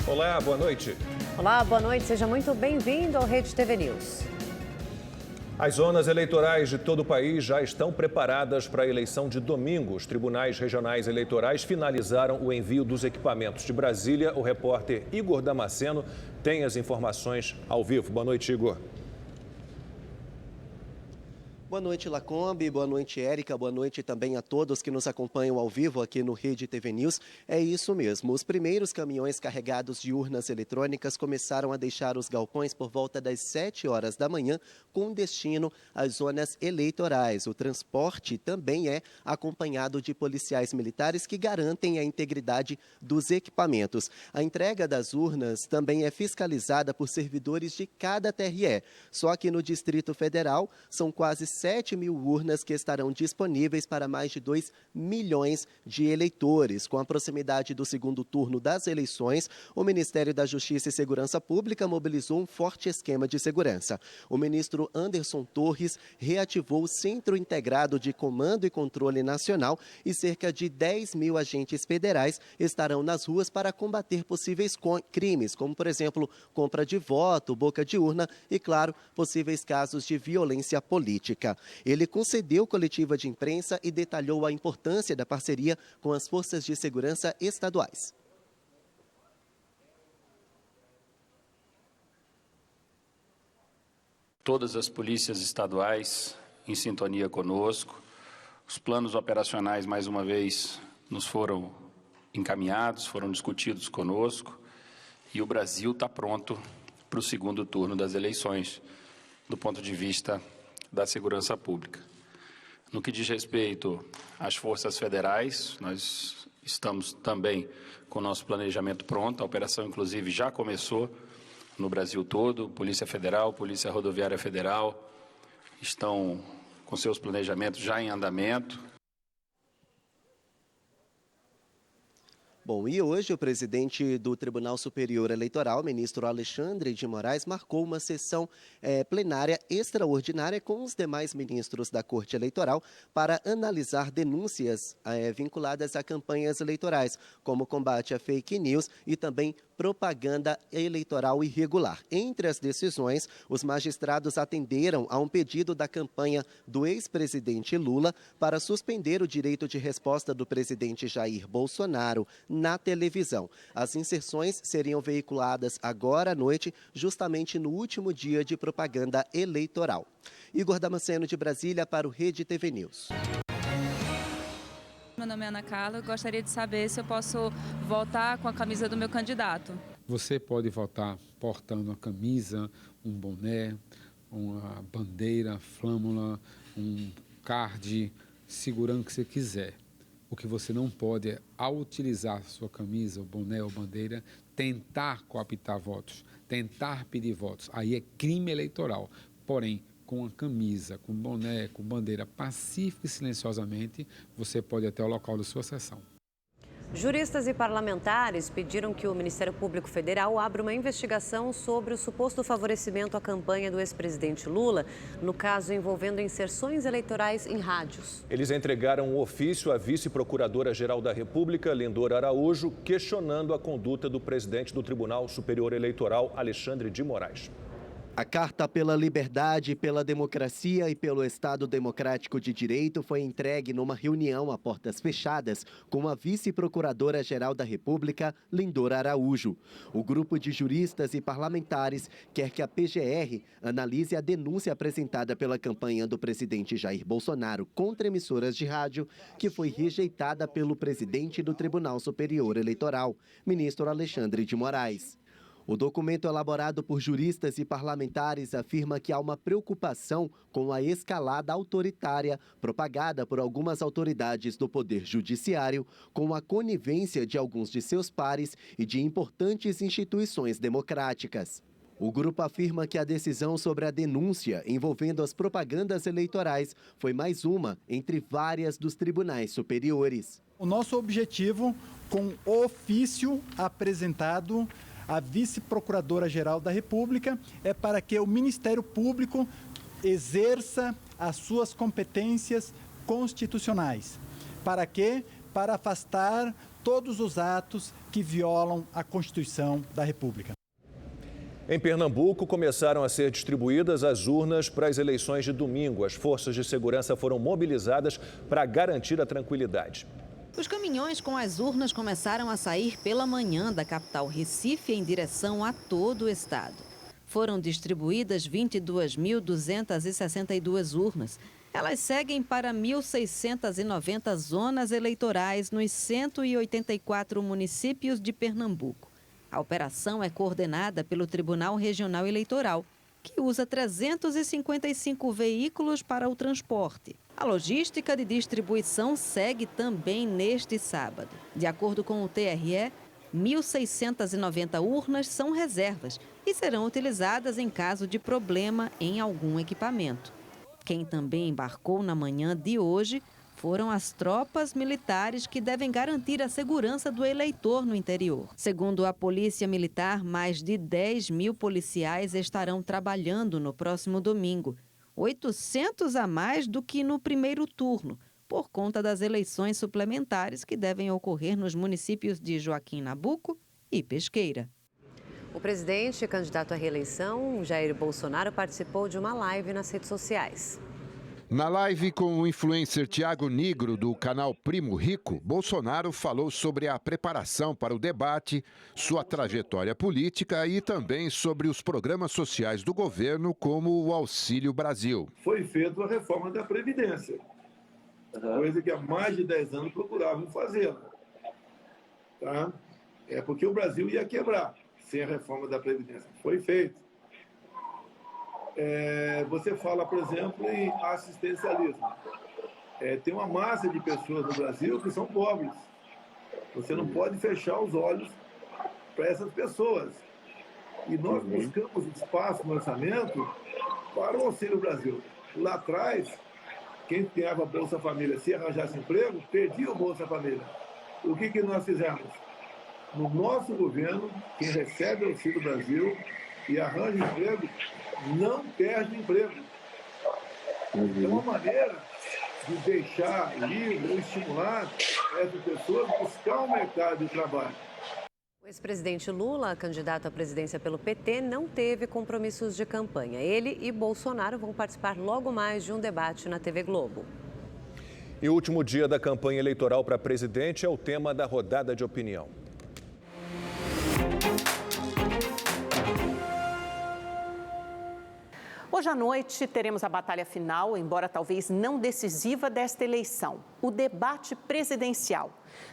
Olá, boa noite. Olá, boa noite. Seja muito bem-vindo ao Rede TV News. As zonas eleitorais de todo o país já estão preparadas para a eleição de domingo. Os tribunais regionais eleitorais finalizaram o envio dos equipamentos. De Brasília, o repórter Igor Damasceno tem as informações ao vivo. Boa noite, Igor. Boa noite, Lacombe. Boa noite, Érica. Boa noite também a todos que nos acompanham ao vivo aqui no Rede TV News. É isso mesmo. Os primeiros caminhões carregados de urnas eletrônicas começaram a deixar os galpões por volta das 7 horas da manhã, com destino às zonas eleitorais. O transporte também é acompanhado de policiais militares que garantem a integridade dos equipamentos. A entrega das urnas também é fiscalizada por servidores de cada TRE. Só que no Distrito Federal são quase 7 mil urnas que estarão disponíveis para mais de 2 milhões de eleitores. Com a proximidade do segundo turno das eleições, o Ministério da Justiça e Segurança Pública mobilizou um forte esquema de segurança. O ministro Anderson Torres reativou o Centro Integrado de Comando e Controle Nacional e cerca de 10 mil agentes federais estarão nas ruas para combater possíveis crimes, como, por exemplo, compra de voto, boca de urna e, claro, possíveis casos de violência política. Ele concedeu coletiva de imprensa e detalhou a importância da parceria com as forças de segurança estaduais. Todas as polícias estaduais em sintonia conosco. Os planos operacionais, mais uma vez, nos foram encaminhados, foram discutidos conosco. E o Brasil está pronto para o segundo turno das eleições, do ponto de vista da segurança pública. No que diz respeito às forças federais, nós estamos também com o nosso planejamento pronto. A operação, inclusive, já começou no Brasil todo. Polícia Federal, Polícia Rodoviária Federal estão com seus planejamentos já em andamento. Bom, e hoje o presidente do Tribunal Superior Eleitoral, ministro Alexandre de Moraes, marcou uma sessão plenária extraordinária com os demais ministros da Corte Eleitoral para analisar denúncias vinculadas a campanhas eleitorais, como combate a fake news e também propaganda eleitoral irregular. Entre as decisões, os magistrados atenderam a um pedido da campanha do ex-presidente Lula para suspender o direito de resposta do presidente Jair Bolsonaro na televisão. As inserções seriam veiculadas agora à noite, justamente no último dia de propaganda eleitoral. Igor Damasceno, de Brasília, para o Rede TV News. Meu nome é Ana Carla, eu gostaria de saber se eu posso votar com a camisa do meu candidato. Você pode votar portando a camisa, um boné, uma bandeira, flâmula, um card, segurando o que você quiser. O que você não pode é, ao utilizar sua camisa, o boné ou bandeira, tentar cooptar votos, tentar pedir votos. Aí é crime eleitoral. Porém, com a camisa, com boné, com bandeira, pacífica e silenciosamente, você pode ir até o local da sua sessão. Juristas e parlamentares pediram que o Ministério Público Federal abra uma investigação sobre o suposto favorecimento à campanha do ex-presidente Lula, no caso envolvendo inserções eleitorais em rádios. Eles entregaram um ofício à vice-procuradora-geral da República, Lindor Araújo, questionando a conduta do presidente do Tribunal Superior Eleitoral, Alexandre de Moraes. A Carta pela Liberdade, pela Democracia e pelo Estado Democrático de Direito foi entregue numa reunião a portas fechadas com a vice-procuradora-geral da República, Lindor Araújo. O grupo de juristas e parlamentares quer que a PGR analise a denúncia apresentada pela campanha do presidente Jair Bolsonaro contra emissoras de rádio, que foi rejeitada pelo presidente do Tribunal Superior Eleitoral, ministro Alexandre de Moraes. O documento elaborado por juristas e parlamentares afirma que há uma preocupação com a escalada autoritária propagada por algumas autoridades do Poder Judiciário, com a conivência de alguns de seus pares e de importantes instituições democráticas. O grupo afirma que a decisão sobre a denúncia envolvendo as propagandas eleitorais foi mais uma entre várias dos tribunais superiores. O nosso objetivo, com o ofício apresentado à vice-procuradora-geral da República, é para que o Ministério Público exerça as suas competências constitucionais. Para quê? Para afastar todos os atos que violam a Constituição da República. Em Pernambuco, começaram a ser distribuídas as urnas para as eleições de domingo. As forças de segurança foram mobilizadas para garantir a tranquilidade. Os caminhões com as urnas começaram a sair pela manhã da capital Recife em direção a todo o estado. Foram distribuídas 22.262 urnas. Elas seguem para 1.690 zonas eleitorais nos 184 municípios de Pernambuco. A operação é coordenada pelo Tribunal Regional Eleitoral, que usa 355 veículos para o transporte. A logística de distribuição segue também neste sábado. De acordo com o TRE, 1.690 urnas são reservas e serão utilizadas em caso de problema em algum equipamento. Quem também embarcou na manhã de hoje foram as tropas militares que devem garantir a segurança do eleitor no interior. Segundo a Polícia Militar, mais de 10 mil policiais estarão trabalhando no próximo domingo, 800 a mais do que no primeiro turno, por conta das eleições suplementares que devem ocorrer nos municípios de Joaquim Nabuco e Pesqueira. O presidente e candidato à reeleição, Jair Bolsonaro, participou de uma live nas redes sociais. Na live com o influencer Thiago Nigro, do canal Primo Rico, Bolsonaro falou sobre a preparação para o debate, sua trajetória política e também sobre os programas sociais do governo, como o Auxílio Brasil. Foi feita a reforma da Previdência, coisa que há mais de 10 anos procuravam fazer. Tá? É porque o Brasil ia quebrar sem a reforma da Previdência. Foi feito. Você fala, por exemplo, em assistencialismo. Tem uma massa de pessoas no Brasil que são pobres. Você não pode fechar os olhos para essas pessoas. E nós buscamos espaço no orçamento para o Auxílio Brasil. Lá atrás, quem ganhava Bolsa Família, se arranjasse emprego, perdia o Bolsa Família. O que nós fizemos? No nosso governo, quem recebe o Auxílio Brasil e arranja emprego, não perde emprego. É uma maneira de deixar livre ou estimular essas pessoas a buscar um mercado de trabalho. O ex-presidente Lula, candidato à presidência pelo PT, não teve compromissos de campanha. Ele e Bolsonaro vão participar logo mais de um debate na TV Globo. E o último dia da campanha eleitoral para presidente é o tema da rodada de opinião. Hoje à noite teremos a batalha final, embora talvez não decisiva, desta eleição, o debate presidencial.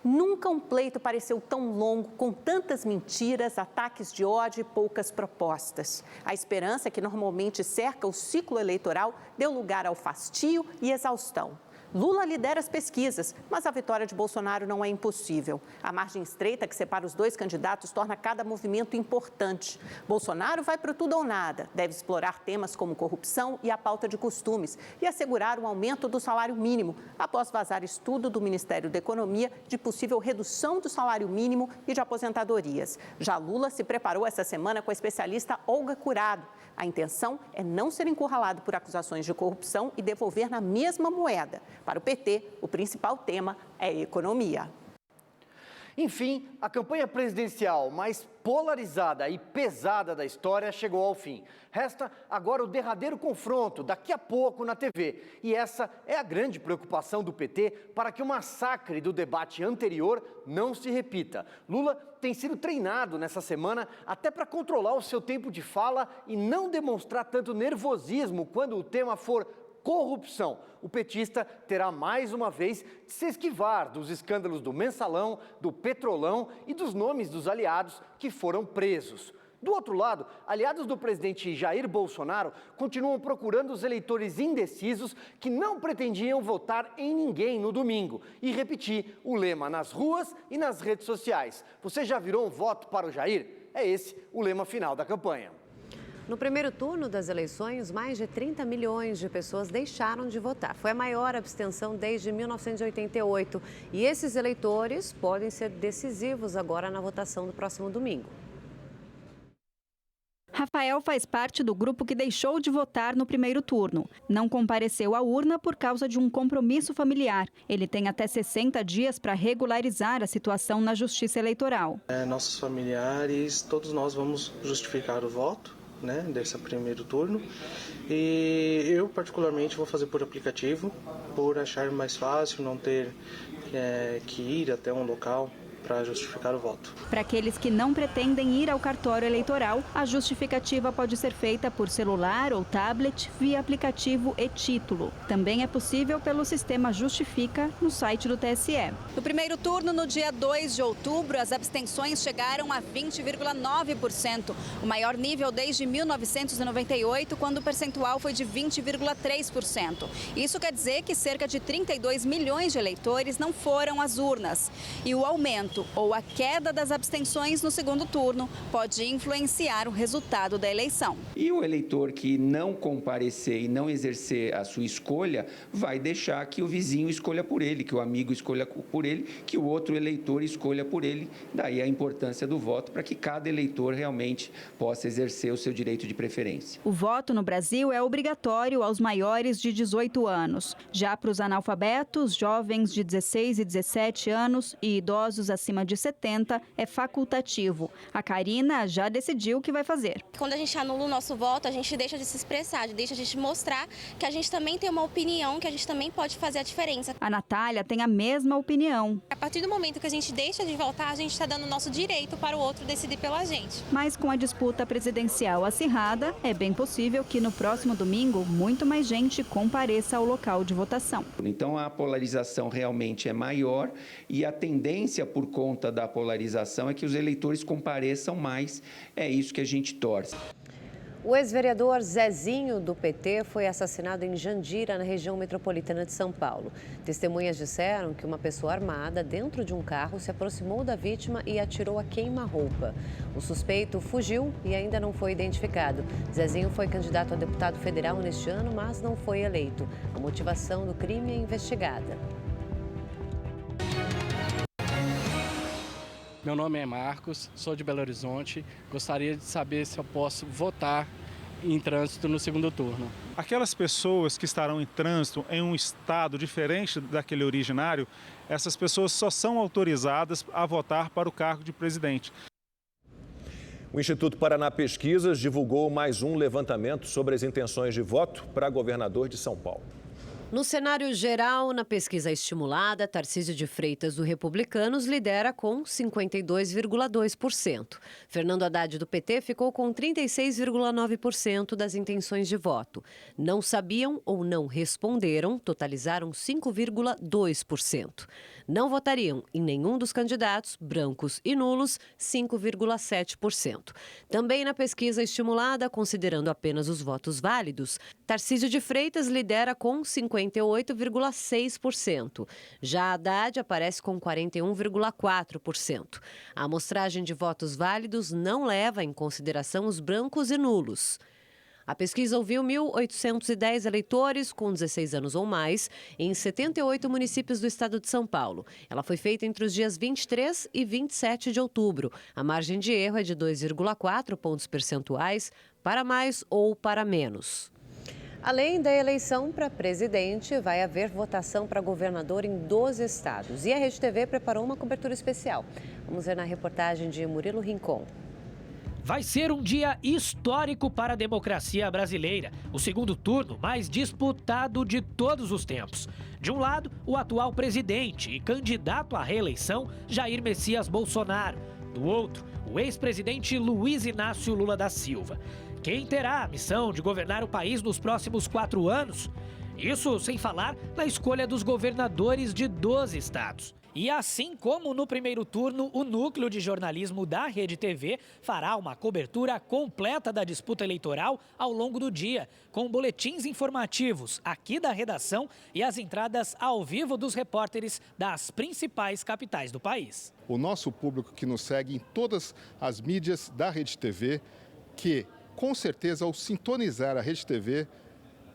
Nunca um pleito pareceu tão longo, com tantas mentiras, ataques de ódio e poucas propostas. A esperança que normalmente cerca o ciclo eleitoral deu lugar ao fastio e exaustão. Lula lidera as pesquisas, mas a vitória de Bolsonaro não é impossível. A margem estreita que separa os dois candidatos torna cada movimento importante. Bolsonaro vai para o tudo ou nada, deve explorar temas como corrupção e a pauta de costumes e assegurar um aumento do salário mínimo, após vazar estudo do Ministério da Economia de possível redução do salário mínimo e de aposentadorias. Já Lula se preparou essa semana com a especialista Olga Curado. A intenção é não ser encurralado por acusações de corrupção e devolver na mesma moeda. Para o PT, o principal tema é a economia. Enfim, a campanha presidencial mais polarizada e pesada da história chegou ao fim. Resta agora o derradeiro confronto, daqui a pouco na TV. E essa é a grande preocupação do PT para que o massacre do debate anterior não se repita. Lula tem sido treinado nessa semana até para controlar o seu tempo de fala e não demonstrar tanto nervosismo quando o tema for corrupção. O petista terá mais uma vez de se esquivar dos escândalos do Mensalão, do Petrolão e dos nomes dos aliados que foram presos. Do outro lado, aliados do presidente Jair Bolsonaro continuam procurando os eleitores indecisos que não pretendiam votar em ninguém no domingo e repetir o lema nas ruas e nas redes sociais. Você já virou um voto para o Jair? É esse o lema final da campanha. No primeiro turno das eleições, mais de 30 milhões de pessoas deixaram de votar. Foi a maior abstenção desde 1988. E esses eleitores podem ser decisivos agora na votação do próximo domingo. A Rafael faz parte do grupo que deixou de votar no primeiro turno. Não compareceu à urna por causa de um compromisso familiar. Ele tem até 60 dias para regularizar a situação na Justiça Eleitoral. Nossos familiares, todos nós vamos justificar o voto, desse primeiro turno. E eu, particularmente, vou fazer por aplicativo, por achar mais fácil, não ter que ir até um local para justificar o voto. Para aqueles que não pretendem ir ao cartório eleitoral, a justificativa pode ser feita por celular ou tablet via aplicativo e título. Também é possível pelo sistema Justifica no site do TSE. No primeiro turno, no dia 2 de outubro, as abstenções chegaram a 20,9%, o maior nível desde 1998, quando o percentual foi de 20,3%. Isso quer dizer que cerca de 32 milhões de eleitores não foram às urnas. E o aumento ou a queda das abstenções no segundo turno pode influenciar o resultado da eleição. E o eleitor que não comparecer e não exercer a sua escolha vai deixar que o vizinho escolha por ele, que o amigo escolha por ele, que o outro eleitor escolha por ele. Daí a importância do voto para que cada eleitor realmente possa exercer o seu direito de preferência. O voto no Brasil é obrigatório aos maiores de 18 anos. Já para os analfabetos, jovens de 16 e 17 anos e idosos acima de 70 é facultativo. A Karina já decidiu o que vai fazer. Quando a gente anula o nosso voto, a gente deixa de se expressar, deixa de gente mostrar que a gente também tem uma opinião, que a gente também pode fazer a diferença. A Natália tem a mesma opinião. A partir do momento que a gente deixa de votar, a gente está dando o nosso direito para o outro decidir pela gente. Mas com a disputa presidencial acirrada, é bem possível que no próximo domingo muito mais gente compareça ao local de votação. Então a polarização realmente é maior e a tendência por conta da polarização é que os eleitores compareçam mais. É isso que a gente torce. O ex-vereador Zezinho, do PT, foi assassinado em Jandira, na região metropolitana de São Paulo. Testemunhas disseram que uma pessoa armada dentro de um carro se aproximou da vítima e atirou a queima-roupa. O suspeito fugiu e ainda não foi identificado. Zezinho foi candidato a deputado federal neste ano, mas não foi eleito. A motivação do crime é investigada. Meu nome é Marcos, sou de Belo Horizonte. Gostaria de saber se eu posso votar em trânsito no segundo turno. Aquelas pessoas que estarão em trânsito em um estado diferente daquele originário, essas pessoas só são autorizadas a votar para o cargo de presidente. O Instituto Paraná Pesquisas divulgou mais um levantamento sobre as intenções de voto para governador de São Paulo. No cenário geral, na pesquisa estimulada, Tarcísio de Freitas, do Republicanos, lidera com 52,2%. Fernando Haddad, do PT, ficou com 36,9% das intenções de voto. Não sabiam ou não responderam, totalizaram 5,2%. Não votariam em nenhum dos candidatos, brancos e nulos, 5,7%. Também na pesquisa estimulada, considerando apenas os votos válidos, Tarcísio de Freitas lidera com 58,6%. Já Haddad aparece com 41,4%. A amostragem de votos válidos não leva em consideração os brancos e nulos. A pesquisa ouviu 1.810 eleitores com 16 anos ou mais em 78 municípios do estado de São Paulo. Ela foi feita entre os dias 23 e 27 de outubro. A margem de erro é de 2,4 pontos percentuais para mais ou para menos. Além da eleição para presidente, vai haver votação para governador em 12 estados. E a Rede TV preparou uma cobertura especial. Vamos ver na reportagem de Murilo Rincon. Vai ser um dia histórico para a democracia brasileira. O segundo turno mais disputado de todos os tempos. De um lado, o atual presidente e candidato à reeleição, Jair Messias Bolsonaro. Do outro, o ex-presidente Luiz Inácio Lula da Silva. Quem terá a missão de governar o país nos próximos 4 anos? Isso sem falar na escolha dos governadores de 12 estados. E assim como no primeiro turno, o núcleo de jornalismo da Rede TV fará uma cobertura completa da disputa eleitoral ao longo do dia, com boletins informativos aqui da redação e as entradas ao vivo dos repórteres das principais capitais do país. O nosso público que nos segue em todas as mídias da Rede TV, que com certeza ao sintonizar a Rede TV,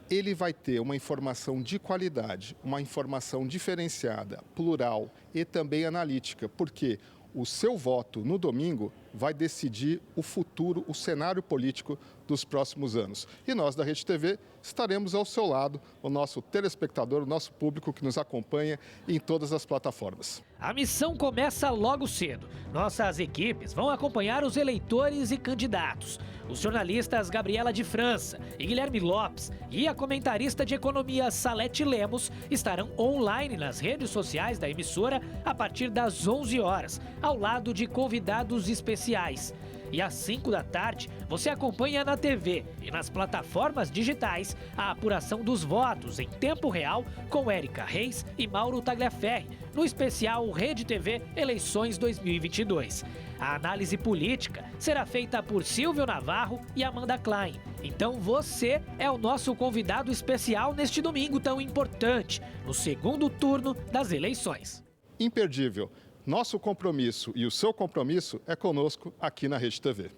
ele vai ter uma informação de qualidade, uma informação diferenciada, plural e também analítica, porque o seu voto no domingo vai decidir o futuro, o cenário político dos próximos anos. E nós da Rede TV estaremos ao seu lado, o nosso telespectador, o nosso público que nos acompanha em todas as plataformas. A missão começa logo cedo. Nossas equipes vão acompanhar os eleitores e candidatos. Os jornalistas Gabriela de França e Guilherme Lopes e a comentarista de economia Salete Lemos estarão online nas redes sociais da emissora a partir das 11 horas, ao lado de convidados especiais. E às 5 da tarde, você acompanha na TV e nas plataformas digitais a apuração dos votos em tempo real com Érica Reis e Mauro Tagliaferri, no especial Rede TV Eleições 2022. A análise política será feita por Silvio Navarro e Amanda Klein. Então você é o nosso convidado especial neste domingo tão importante, no segundo turno das eleições. Imperdível. Nosso compromisso e o seu compromisso é conosco aqui na Rede TV.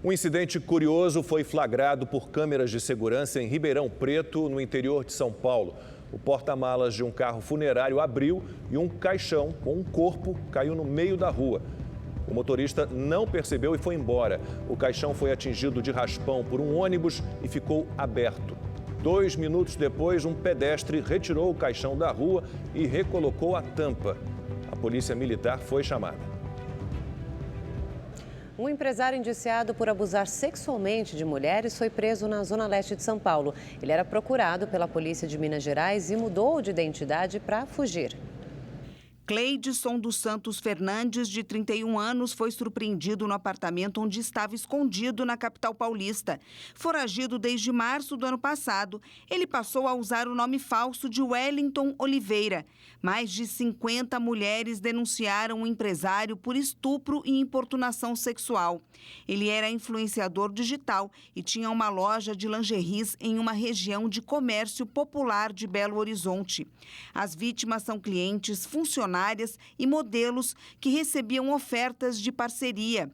Um incidente curioso foi flagrado por câmeras de segurança em Ribeirão Preto, no interior de São Paulo. O porta-malas de um carro funerário abriu e um caixão com um corpo caiu no meio da rua. O motorista não percebeu e foi embora. O caixão foi atingido de raspão por um ônibus e ficou aberto. 2 minutos depois, um pedestre retirou o caixão da rua e recolocou a tampa. A polícia militar foi chamada. Um empresário indiciado por abusar sexualmente de mulheres foi preso na zona leste de São Paulo. Ele era procurado pela polícia de Minas Gerais e mudou de identidade para fugir. Cleidson dos Santos Fernandes, de 31 anos, foi surpreendido no apartamento onde estava escondido na capital paulista. Foragido desde março do ano passado, ele passou a usar o nome falso de Wellington Oliveira. Mais de 50 mulheres denunciaram o empresário por estupro e importunação sexual. Ele era influenciador digital e tinha uma loja de lingeries em uma região de comércio popular de Belo Horizonte. As vítimas são clientes, funcionários e modelos que recebiam ofertas de parceria.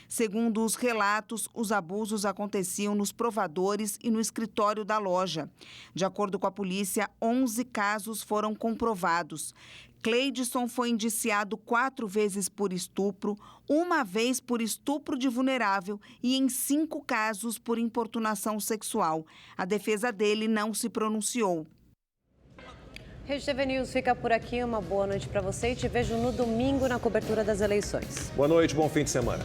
Segundo os relatos, os abusos aconteciam nos provadores e no escritório da loja. De acordo com a polícia, 11 casos foram comprovados. Cleidson foi indiciado 4 vezes por estupro, 1 vez por estupro de vulnerável e em 5 casos por importunação sexual. A defesa dele não se pronunciou. Rede TV News fica por aqui. Uma boa noite para você e te vejo no domingo na cobertura das eleições. Boa noite, bom fim de semana.